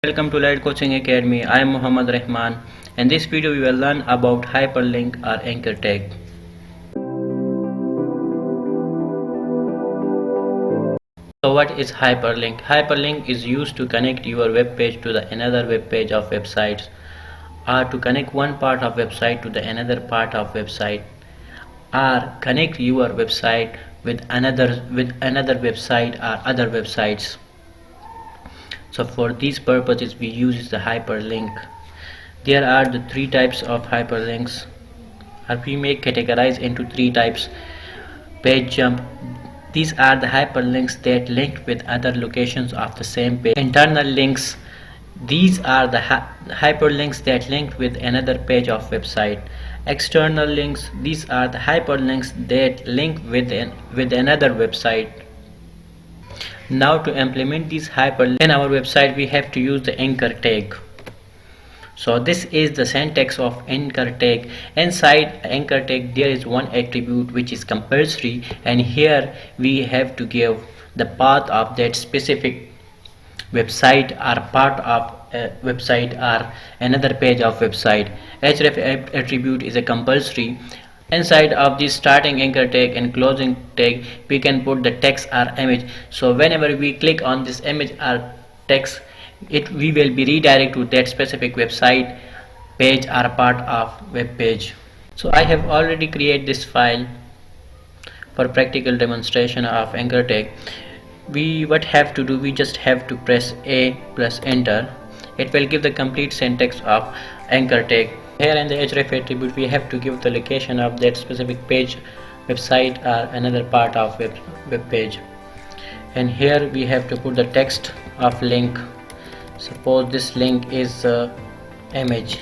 Welcome to Light Coaching Academy. I am Muhammad Rahman. In this video we will learn about hyperlink or anchor tag. So what is hyperlink? Hyperlink is used to connect your web page to another web page of websites, or to connect one part of website to the another part of website, or connect your website with another website or other websites. So for these purposes we use the hyperlink. There are the three types of hyperlinks, or we may categorize into three types. Page jump, these are the hyperlinks that link with other locations of the same page. Internal links, these are the hyperlinks that link with another page of website. External links, these are the hyperlinks that link with another website. Now to implement these hyperlinks in our website we have to use the anchor tag. So this is the syntax of anchor tag. Inside anchor tag there is one attribute which is compulsory, and here we have to give the path of that specific website or part of a website or another page of website. href attribute is a compulsory. Inside of this starting anchor tag and closing tag we can put the text or image. So whenever we click on this image or text, we will be redirected to that specific website, page or part of web page. So I have already created this file for practical demonstration of anchor tag. We just have to press A plus enter. It will give the complete syntax of anchor tag. Here in the href attribute we have to give the location of that specific page, website or another part of web page, and here we have to put the text of link. Suppose this link is image.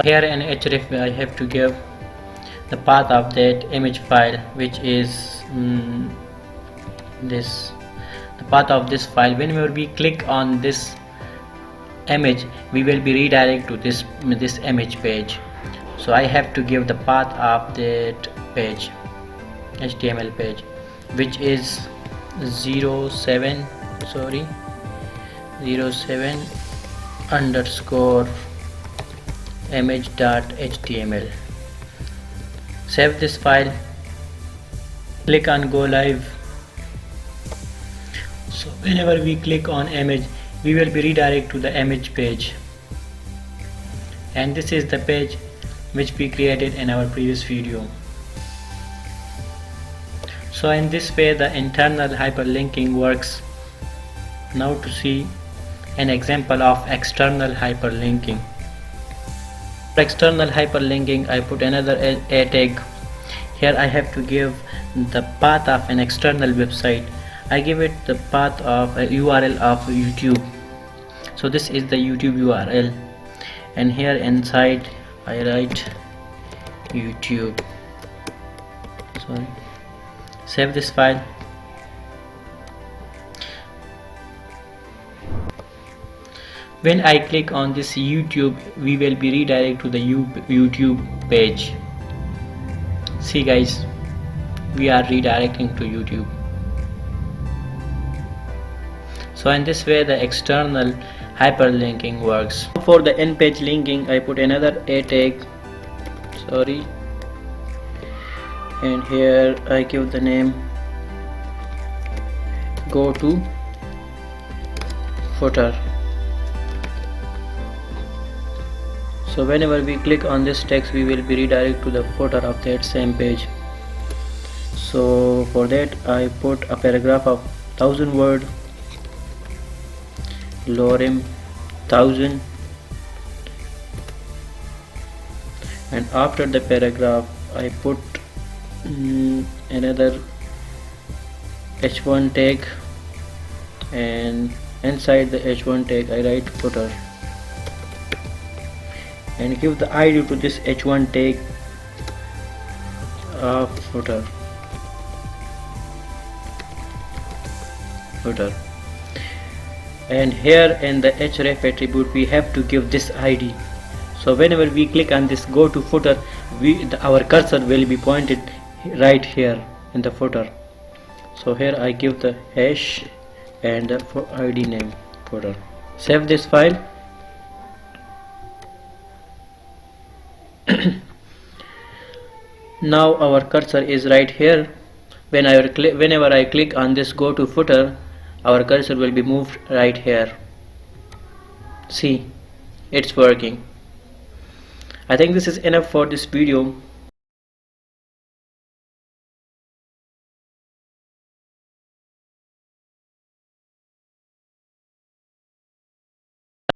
Here in href I have to give the path of that image file, which is this. The path of this file, whenever we click on this image we will be redirected to this image page. So I have to give the path of that page, HTML page, which is 07 underscore image.html. Save this file, click on go live. So whenever we click on image we will be redirected to the image page, and this is the page which we created in our previous video. So in this way the internal hyperlinking works. Now to see an example of external hyperlinking. For external hyperlinking I put another a tag. Here I have to give the path of an external website. I give it the path of a URL of YouTube. So this is the YouTube URL, and here inside I write YouTube. Save this file. When I click on this YouTube we will be redirected to the YouTube page. See guys, we are redirecting to YouTube. So in this way the external hyperlinking works. For the end page linking I put another a tag, and here I give the name go to footer. So whenever we click on this text we will be redirected to the footer of that same page. So for that I put a paragraph of 1000 word, lorem 1000, and after the paragraph I put another h1 tag, and inside the h1 tag I write footer, and give the ID to this h1 tag of footer. And here in the href attribute we have to give this ID. So whenever we click on this go to footer our cursor will be pointed right here in the footer. So here I give the hash and the ID name footer. Save this file. Now our cursor is right here. Whenever I click on this go to footer, our cursor will be moved right here. See, it's working. I think this is enough for this video.